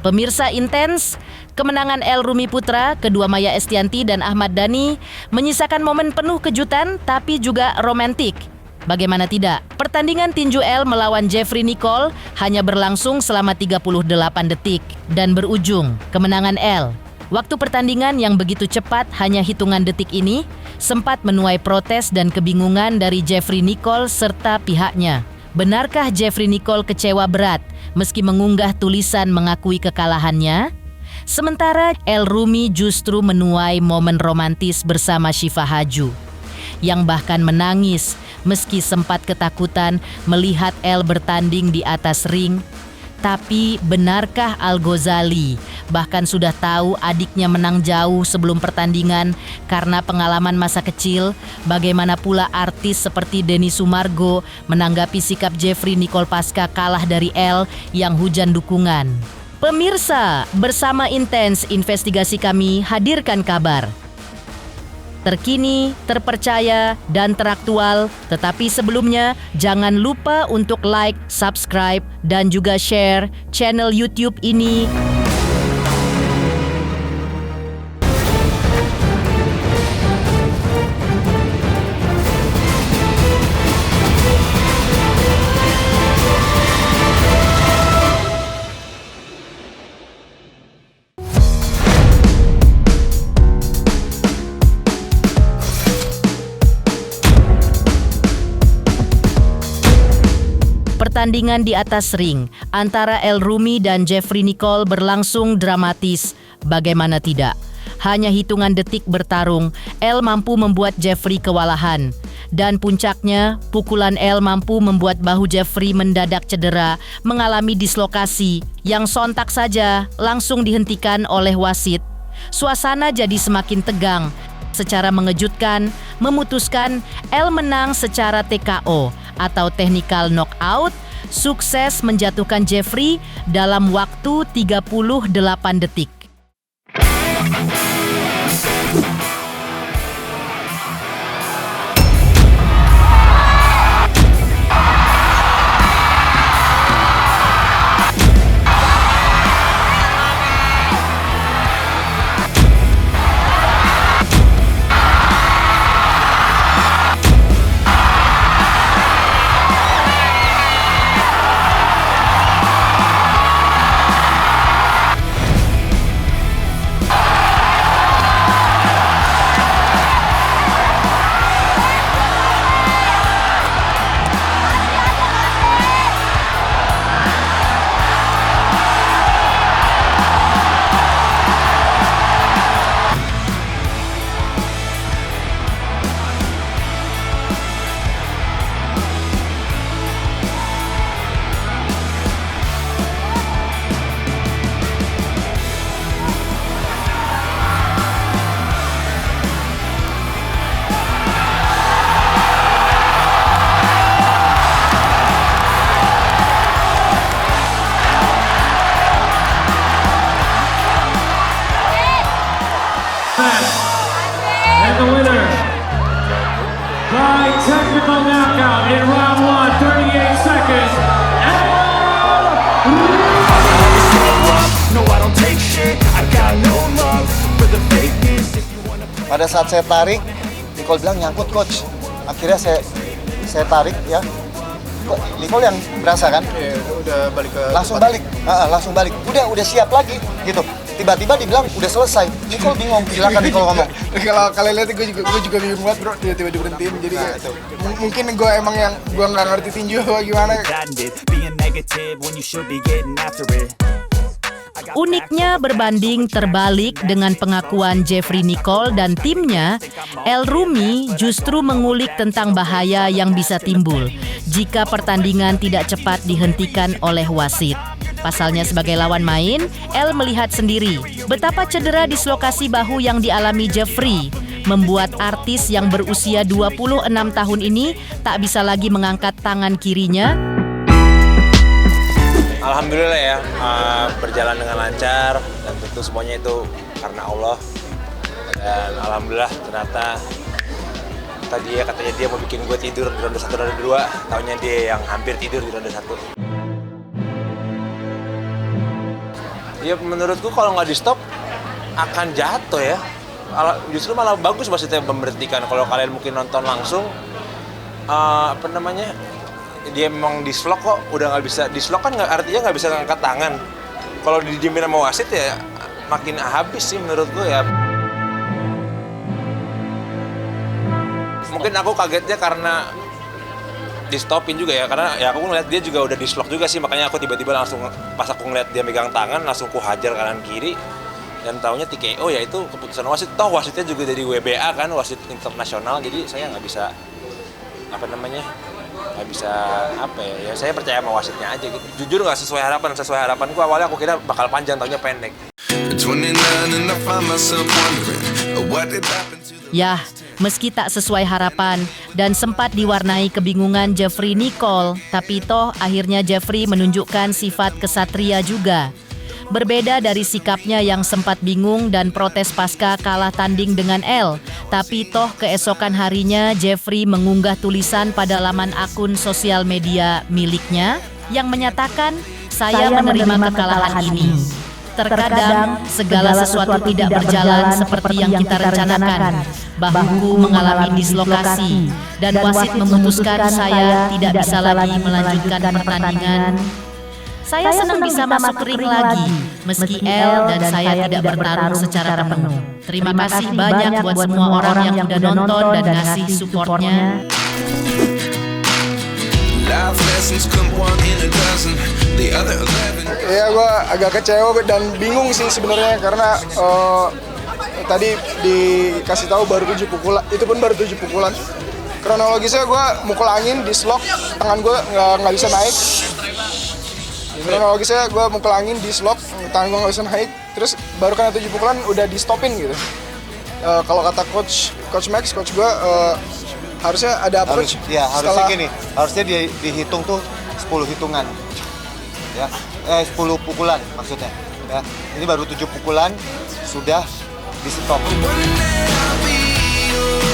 Pemirsa intens, kemenangan El Rumi Putra, kedua Maya Estianty dan Ahmad Dhani menyisakan momen penuh kejutan tapi juga romantik. Bagaimana tidak? Pertandingan tinju El melawan Jeffrey Nicole hanya berlangsung selama 38 detik dan berujung kemenangan El. Waktu pertandingan yang begitu cepat hanya hitungan detik ini sempat menuai protes dan kebingungan dari Jeffrey Nicole serta pihaknya. Benarkah Jeffrey Nicole kecewa berat meski mengunggah tulisan mengakui kekalahannya? Sementara El Rumi justru menuai momen romantis bersama Syifa Haju, yang bahkan menangis meski sempat ketakutan melihat El bertanding di atas ring. Tapi benarkah Al-Ghazali bahkan sudah tahu adiknya menang jauh sebelum pertandingan karena pengalaman masa kecil? Bagaimana pula artis seperti Denny Sumargo menanggapi sikap Jeffrey Nicole pasca kalah dari El yang hujan dukungan? Pemirsa, bersama Intens Investigasi kami hadirkan kabar terkini, terpercaya, dan teraktual. Tetapi sebelumnya, jangan lupa untuk like, subscribe, dan juga share channel YouTube ini. Pertandingan di atas ring antara El Rumi dan Jeffrey Nicole berlangsung dramatis. Bagaimana tidak? Hanya hitungan detik bertarung, El mampu membuat Jeffrey kewalahan. Dan puncaknya, pukulan El mampu membuat bahu Jeffrey mendadak cedera, mengalami dislokasi yang sontak saja langsung dihentikan oleh wasit. Suasana jadi semakin tegang. Secara mengejutkan, memutuskan El menang secara TKO atau technical knockout, sukses menjatuhkan Jeffrey dalam waktu 38 detik. And the winner by technical knockout in round 1, 38 seconds. Pada saat saya tarik, Nicole bilang nyangkut coach. Akhirnya saya tarik ya. Kok Nicole yang berasa kan? Iya, udah balik ke langsung balik. Udah siap lagi gitu. Tiba-tiba dibilang udah selesai. Nicole bingung, silakan Nicole ngomong. Kalau kalian lihat gue juga bingung banget bro, tiba-tiba diberhentiin. Jadi mungkin gue emang yang gue nggak ngerti tinju apa gimana. Uniknya berbanding terbalik dengan pengakuan Jeffrey Nicole dan timnya, El Rumi justru mengulik tentang bahaya yang bisa timbul jika pertandingan tidak cepat dihentikan oleh wasit. Pasalnya sebagai lawan main, El melihat sendiri betapa cedera dislokasi bahu yang dialami Jeffrey membuat artis yang berusia 26 tahun ini tak bisa lagi mengangkat tangan kirinya. Alhamdulillah ya, berjalan dengan lancar dan tentu semuanya itu karena Allah. Dan alhamdulillah ternyata tadi ya katanya dia mau bikin gue tidur di ronde 1, ronde 2, taunya dia yang hampir tidur di ronde 1. Ya menurutku kalau nggak di stop akan jatuh ya. Justru malah bagus wasitnya memberhentikan. Kalau kalian mungkin nonton langsung, dia memang dislok kok, udah nggak bisa dislok kan artinya nggak bisa ngangkat tangan. Kalau didiemin sama wasit ya makin habis sih menurutku ya. Mungkin aku kagetnya karena di stopin juga ya, karena ya aku ngeliat dia juga udah dislok juga sih, makanya aku tiba-tiba langsung pas aku ngeliat dia megang tangan langsung ku hajar kanan kiri dan taunya TKO, ya itu keputusan wasit. Toh wasitnya juga dari WBA kan, wasit internasional, jadi saya nggak bisa ya saya percaya sama wasitnya aja gitu. Jujur nggak sesuai harapanku, awalnya aku kira bakal panjang, taunya pendek. Yah, meski tak sesuai harapan dan sempat diwarnai kebingungan Jeffrey Nicole, tapi toh akhirnya Jeffrey menunjukkan sifat kesatria juga. Berbeda dari sikapnya yang sempat bingung dan protes pasca kalah tanding dengan El, tapi toh keesokan harinya Jeffrey mengunggah tulisan pada laman akun sosial media miliknya yang menyatakan, "Saya menerima kekalahan ini. Terkadang segala sesuatu tidak berjalan seperti yang kita rencanakan. Bahuku mengalami dislokasi dan wasit memutuskan saya tidak bisa lagi melanjutkan pertandingan. Saya senang bisa masuk ring lagi, meski El dan saya tidak bertarung secara penuh. Terima kasih banyak buat semua orang yang udah nonton dan ngasih supportnya." Ya gue agak kecewa dan bingung sih sebenarnya karena tadi dikasih tahu baru 7 pukulan, itu pun baru 7 pukulan. Kronologisnya gue mukul angin, dislok, tangan gue nggak bisa naik. Kronologisnya gue mukul angin, dislok, tangan gue nggak bisa naik. Terus baru kena 7 pukulan udah di stopin gitu. Kalau kata coach Max, coach gue harusnya ada approach. Harusnya gini, harusnya dihitung tuh 10 hitungan. Ya, 10 pukulan maksudnya. Ya, ini baru 7 pukulan sudah di stop.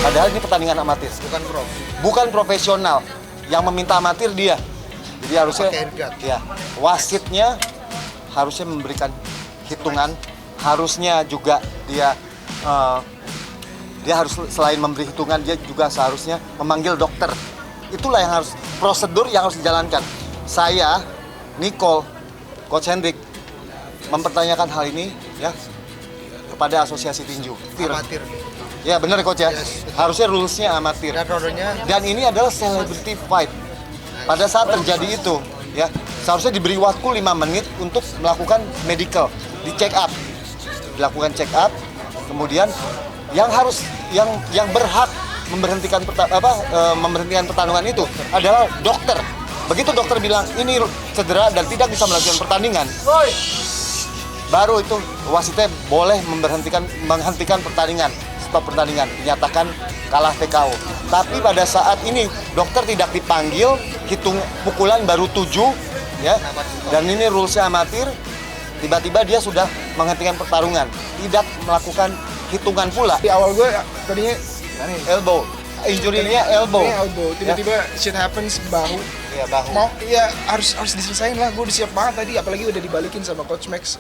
Padahal ini pertandingan amatir, bukan profesional. Yang meminta amatir dia. Jadi harusnya ya, wasitnya harusnya memberikan hitungan, harusnya juga dia harus selain memberi hitungan, dia juga seharusnya memanggil dokter. Itulah yang harus, prosedur yang harus dijalankan. Saya, Nicole, Coach Hendrik mempertanyakan hal ini ya kepada Asosiasi Tinju. Amatir. Ya benar Coach ya. Yes, harusnya rulesnya amatir. Dan ini adalah celebrity fight. Pada saat terjadi itu, ya seharusnya diberi waktu 5 menit untuk melakukan medical, di check up, dilakukan check up, kemudian yang berhak memberhentikan pertandingan itu adalah dokter. Begitu dokter bilang ini cedera dan tidak bisa melanjutkan pertandingan, baru itu wasitnya boleh menghentikan pertandingan, stop pertandingan, dinyatakan kalah TKO. Tapi pada saat ini dokter tidak dipanggil, hitung pukulan baru 7, ya, dan ini rulesnya amatir. Tiba-tiba dia sudah menghentikan pertarungan, tidak melakukan hitungan pula. Di awal gue tadinya Elbow, injury-nya elbow. Tiba-tiba shit happens, bahu. Iya, bahu. Mau ya harus diselesain lah. Gue udah siap banget tadi, apalagi udah dibalikin sama Coach Max.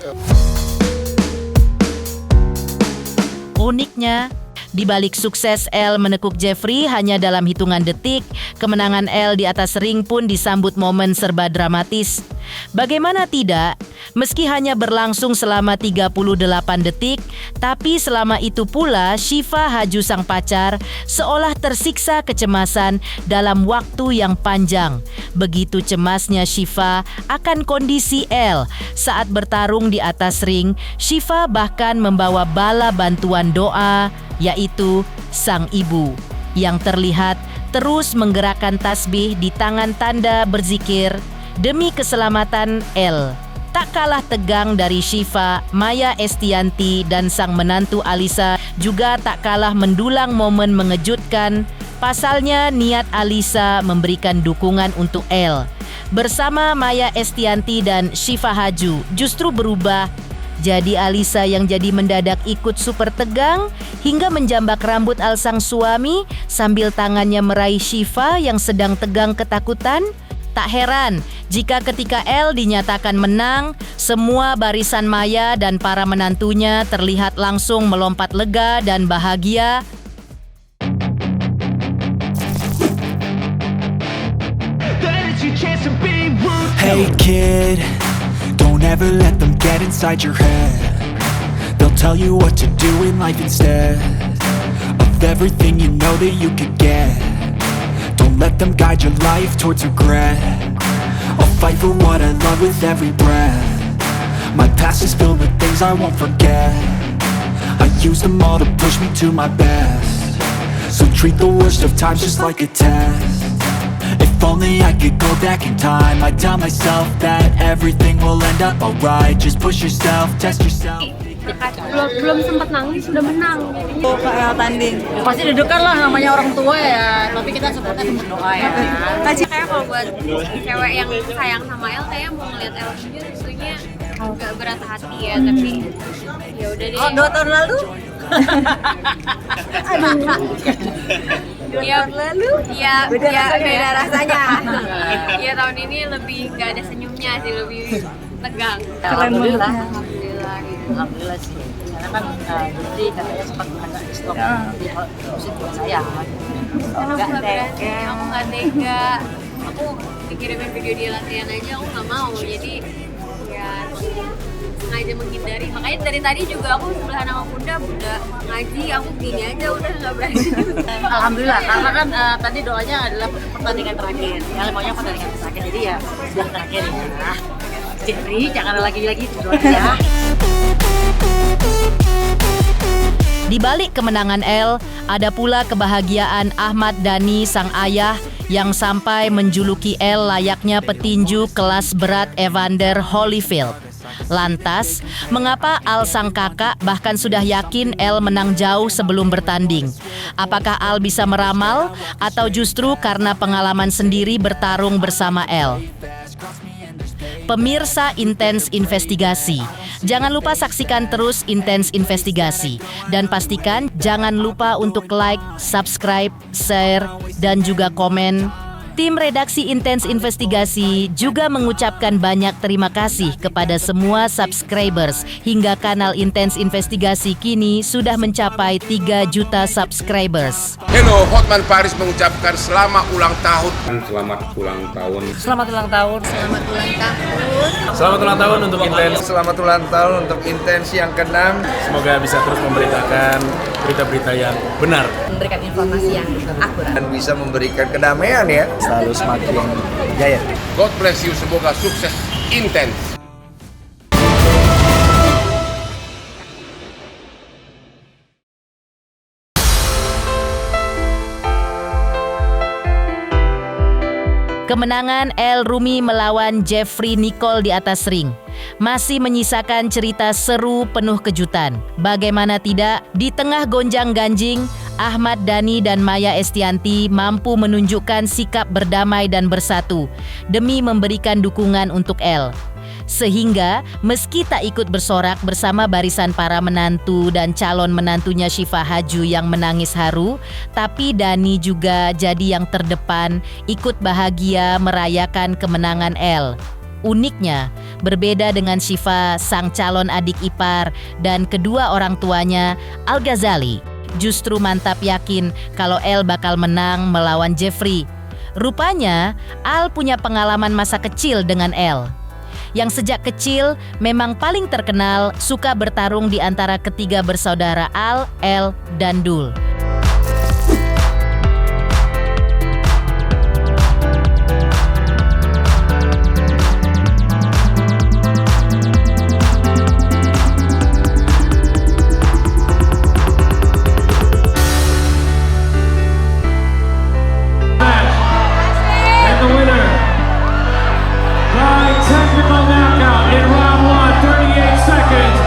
Uniknya, di balik sukses El menekuk Jeffrey hanya dalam hitungan detik, kemenangan El di atas ring pun disambut momen serba dramatis. Bagaimana tidak, meski hanya berlangsung selama 38 detik, tapi selama itu pula Shiva Haju sang pacar seolah tersiksa kecemasan dalam waktu yang panjang. Begitu cemasnya Shiva akan kondisi El saat bertarung di atas ring, Shiva bahkan membawa bala bantuan doa, yaitu sang ibu, yang terlihat terus menggerakkan tasbih di tangan tanda berzikir demi keselamatan El. Tak kalah tegang dari Shiva, Maya Estianty dan sang menantu Alisa juga tak kalah mendulang momen mengejutkan. Pasalnya niat Alisa memberikan dukungan untuk El bersama Maya Estianty dan Shiva Haju justru berubah. Jadi Alisa yang jadi mendadak ikut super tegang hingga menjambak rambut sang suami sambil tangannya meraih Shiva yang sedang tegang ketakutan. Tak heran jika ketika El dinyatakan menang, semua barisan Maya dan para menantunya terlihat langsung melompat lega dan bahagia. Hey kid, don't ever let them get inside your head. They'll tell you what to do in life instead of everything you know that you could get. Don't let them guide your life towards regret. I'll fight for what I love with every breath. My past is filled with things I won't forget. I use them all to push me to my best. So treat the worst of times just like a test. If only I could go back in time, I'd tell myself that everything will end up alright. Just push yourself, test yourself. Belum sempat nangis sudah menang. Kayak tanding. Pasti deg-degan lah, namanya orang tua ya. Tapi kita supportnya sama doa ya. Kayak kalau buat cewek yang sayang sama El, kayaknya mau ngeliat El juga tentunya agak berat hati ya. Tapi ya udah deh. 2 tahun lalu? Ya lalu? Ya beda rasanya. Ya tahun ini lebih nggak ada senyumnya sih, lebih tegang. Alhamdulillah. Alhamdulillah sih. Karena kan jadi katanya sempat ada stok di positif saya. Aku nggak berani, aku nggak tega. Aku dikirimin video dia latihan aja, aku nggak mau. Jadi ya sengaja menghindari. Makanya dari tadi juga aku sebelahan sama Bunda ngaji, aku gini aja udah nggak berani. Alhamdulillah, karena kan tadi doanya adalah pertandingan terakhir. Ya maunya pertandingan terakhir, jadi ya sudah terakhir ya. Jadi jangan lagi doanya. Di balik kemenangan El, ada pula kebahagiaan Ahmad Dhani sang ayah yang sampai menjuluki El layaknya petinju kelas berat Evander Holyfield. Lantas, mengapa Al sang kakak bahkan sudah yakin El menang jauh sebelum bertanding? Apakah Al bisa meramal atau justru karena pengalaman sendiri bertarung bersama El? Pemirsa Intens Investigasi, jangan lupa saksikan terus Intens Investigasi dan pastikan jangan lupa untuk like, subscribe, share, dan juga komen. Tim redaksi Intens Investigasi juga mengucapkan banyak terima kasih kepada semua subscribers hingga kanal Intens Investigasi kini sudah mencapai 3 juta subscribers. Hello, Hotman Paris mengucapkan selamat ulang tahun. Selamat ulang tahun. Selamat ulang tahun. Selamat ulang tahun. Selamat ulang tahun untuk Intens. Selamat ulang tahun untuk Intens yang ke-6. Semoga bisa terus memberitakan berita-berita yang benar. Memberikan informasi yang akurat. Dan bisa memberikan kedamaian ya. Selalu semakin jaya. God bless you, semoga sukses Intens. Kemenangan El Rumi melawan Jeffrey Nicole di atas ring masih menyisakan cerita seru penuh kejutan. Bagaimana tidak, di tengah gonjang-ganjing, Ahmad Dhani dan Maya Estianty mampu menunjukkan sikap berdamai dan bersatu demi memberikan dukungan untuk El. Sehingga meski tak ikut bersorak bersama barisan para menantu dan calon menantunya Syifa Haju yang menangis haru, tapi Dhani juga jadi yang terdepan ikut bahagia merayakan kemenangan El. Uniknya, berbeda dengan Syifa, sang calon adik ipar, dan kedua orang tuanya, Al Ghazali justru mantap yakin kalau El bakal menang melawan Jeffrey. Rupanya, Al punya pengalaman masa kecil dengan El, yang sejak kecil memang paling terkenal suka bertarung di antara ketiga bersaudara Al, El, dan Dul. And the winner by technical knockout in round 1, 38 seconds.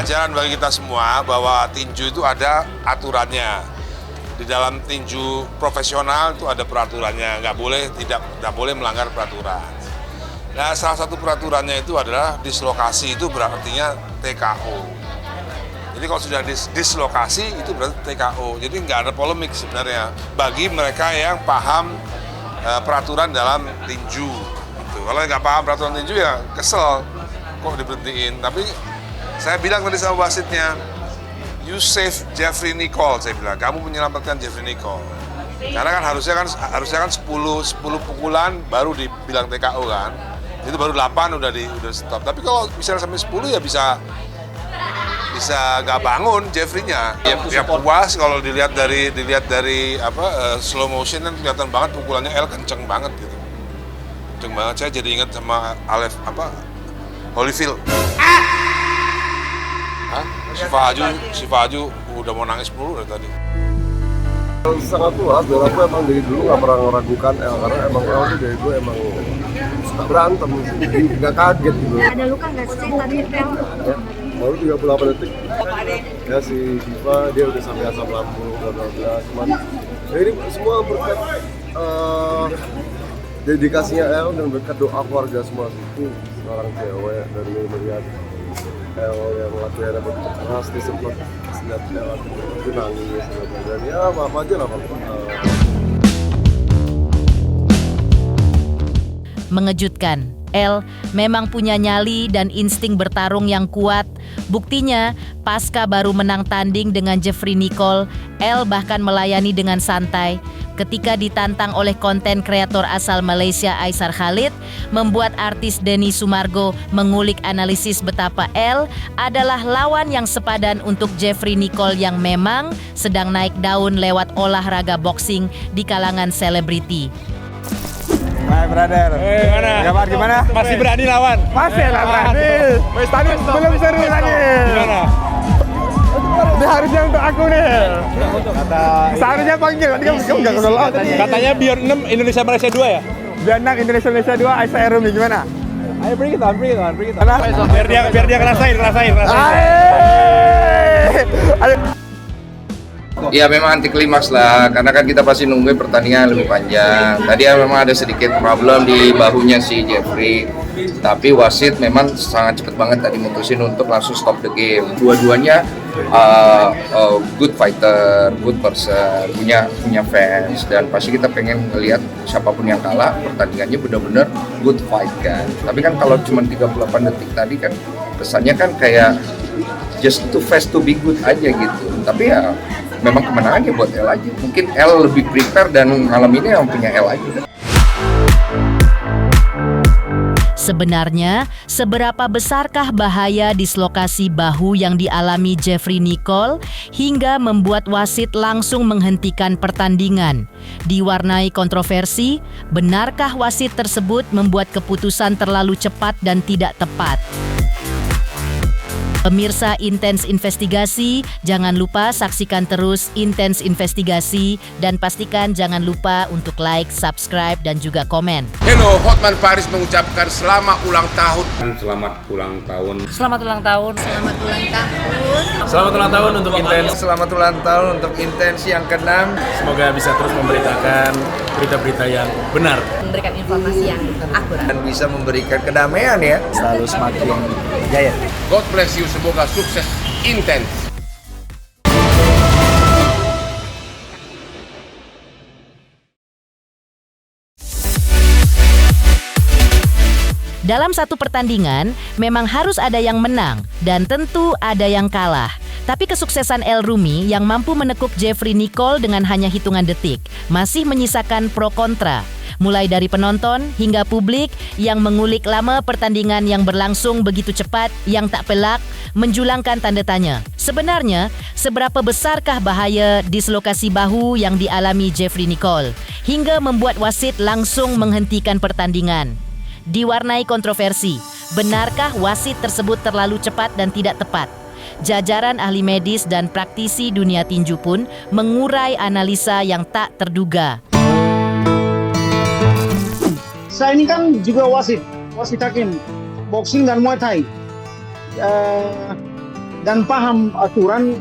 pelajaran bagi kita semua bahwa tinju itu ada aturannya. Di dalam tinju profesional itu ada peraturannya, nggak boleh melanggar peraturan. Nah, salah satu peraturannya itu adalah dislokasi, itu berartinya TKO. Jadi kalau sudah dislokasi itu berarti TKO. Jadi nggak ada polemik sebenarnya bagi mereka yang paham peraturan dalam tinju. Gitu. Kalau nggak paham peraturan tinju ya kesel kok diberhentiin. Tapi saya bilang tadi sama wasitnya, you save Jeffrey Nicole, saya bilang, kamu menyelamatkan Jeffrey Nicole. Karena kan harusnya kan 10 pukulan baru dibilang TKO kan. Itu baru 8 udah stop. Tapi kalau misalnya sampai 10 ya bisa nggak bangun Jeffrey-nya. Ya puas kalau dilihat dari slow motion kan kelihatan banget pukulannya El kenceng banget gitu. Kenceng banget, saya jadi ingat sama Holyfield. Si Faju udah mau nangis mulu dari tadi. Sangat puas, dan aku emang dari dulu nggak pernah meragukan El, karena emang El tuh dari dulu emang suka berantem, jadi nggak kaget gitu. Ada luka nggak sih tadi El? Ya, baru 38 detik. Ya si Diva dia udah sampai asam lambung, bla cuman ya ini semua berkat dedikasinya El dan berkat doa keluarga semua. Itu seorang cewek dari melihat El yang latihannya begitu keras, dia sempat lihat El itu nangis dan ya maaf aja lah Pak. Mengejutkan, El memang punya nyali dan insting bertarung yang kuat. Buktinya, pasca baru menang tanding dengan Jeffrey Nicole, El bahkan melayani dengan santai. Ketika ditantang oleh konten kreator asal Malaysia Aisar Khalid, membuat artis Denny Sumargo mengulik analisis betapa El adalah lawan yang sepadan untuk Jeffrey Nicole yang memang sedang naik daun lewat olahraga boxing di kalangan selebriti. Hai brother. Kabar gimana? Masih berani lawan? Masih lah berani. Tadi belum seru lagi. Gimana? Ini harusnya untuk aku nih. Seharusnya panggil. Katanya biar 6 Indonesia Malaysia 2 ya? Biar 6 Indonesia 2 Aisyah Rumi gimana? Ayo bring it on. Biar dia ngerasain. Ayo. Ya memang anti klimaks lah, karena kan kita pasti nungguin pertandingan lebih panjang. Tadi ya memang ada sedikit problem di bahunya si Jeffrey, tapi wasit memang sangat cepat banget tadi mutusin untuk langsung stop the game. Dua-duanya good fighter, good person, punya fans, dan pasti kita pengen ngelihat siapapun yang kalah pertandingannya benar-benar good fight kan. Tapi kan kalau cuma 38 detik tadi kan kesannya kan kayak just too fast to be good aja gitu. Tapi ya memang kemenangannya buat El aja. Mungkin El lebih prepare dan malam ini yang punya El aja. Sebenarnya, seberapa besarkah bahaya dislokasi bahu yang dialami Jeffrey Nicole hingga membuat wasit langsung menghentikan pertandingan? Diwarnai kontroversi, benarkah wasit tersebut membuat keputusan terlalu cepat dan tidak tepat? Pemirsa Intens Investigasi, jangan lupa saksikan terus Intens Investigasi dan pastikan jangan lupa untuk like, subscribe, dan juga komen. Hello, Hotman Paris mengucapkan selamat ulang tahun. Selamat ulang tahun. Selamat ulang tahun. Selamat ulang tahun. Selamat ulang tahun untuk Intens. Selamat ulang tahun untuk Intens yang ke-6. Semoga bisa terus memberitakan berita-berita yang benar. Memberikan informasi yang akurat. Dan bisa memberikan kedamaian ya. Selalu semakin jaya. God bless you, semoga sukses Intens. Dalam satu pertandingan, memang harus ada yang menang dan tentu ada yang kalah. Tapi kesuksesan El Rumi yang mampu menekuk Jeffrey Nicole dengan hanya hitungan detik masih menyisakan pro kontra. Mulai dari penonton hingga publik yang mengulik lama pertandingan yang berlangsung begitu cepat yang tak pelak, menjulangkan tanda tanya. Sebenarnya, seberapa besarkah bahaya dislokasi bahu yang dialami Jeffrey Nicole hingga membuat wasit langsung menghentikan pertandingan? Diwarnai kontroversi, benarkah wasit tersebut terlalu cepat dan tidak tepat? Jajaran ahli medis dan praktisi dunia tinju pun mengurai analisa yang tak terduga. Saya ini kan juga wasit hakim boxing dan Muay Thai. dan paham aturan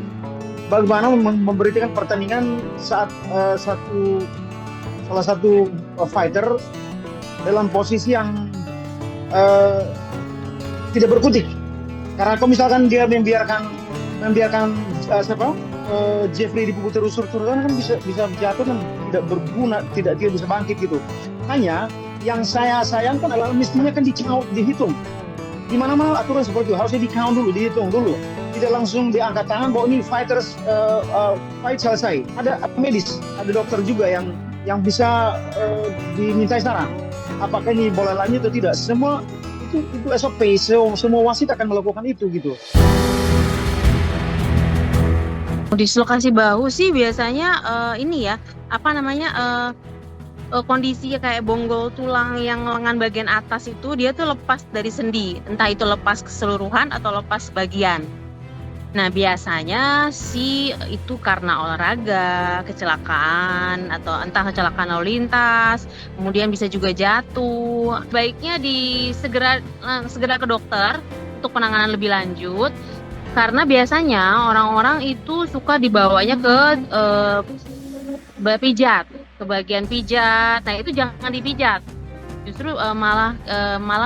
bagaimana memberitakan pertandingan saat salah satu fighter dalam posisi yang tidak berkutik. Karena kalau misalkan dia membiarkan Jeffrey dipukul terus-terusan kan bisa jatuh dan tidak berguna, tidak bisa bangkit gitu. Hanya yang saya sayangkan adalah mestinya kan dihitung. Di mana-mana aturan seperti itu harusnya dihitung dulu. Tidak langsung diangkat tangan bahwa ini fighters fight selesai. Ada medis, ada dokter juga yang bisa dimintai saran. Apakah ini boleh lanjut atau tidak? Semua itu SOP, semua wasit akan melakukan itu gitu. Dislokasi bahu sih biasanya kondisi kayak bonggol tulang yang lengan bagian atas itu dia tuh lepas dari sendi, entah itu lepas keseluruhan atau lepas bagian. Nah biasanya sih itu karena olahraga, kecelakaan atau entah kecelakaan lalu lintas, kemudian bisa juga jatuh. Baiknya segera ke dokter untuk penanganan lebih lanjut. Karena biasanya orang-orang itu suka dibawanya ke bagian pijat. Nah itu jangan dipijat, justru malah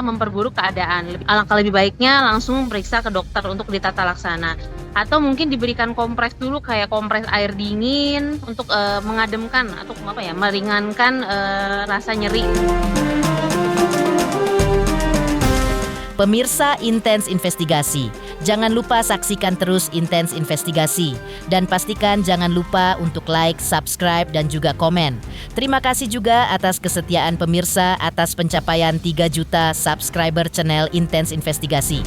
memperburuk keadaan. Alangkah lebih baiknya langsung periksa ke dokter untuk ditata laksana, atau mungkin diberikan kompres dulu kayak kompres air dingin untuk mengademkan atau meringankan rasa nyeri. Pemirsa Intens Investigasi, jangan lupa saksikan terus Intens Investigasi. Dan pastikan jangan lupa untuk like, subscribe, dan juga komen. Terima kasih juga atas kesetiaan pemirsa atas pencapaian 3 juta subscriber channel Intens Investigasi.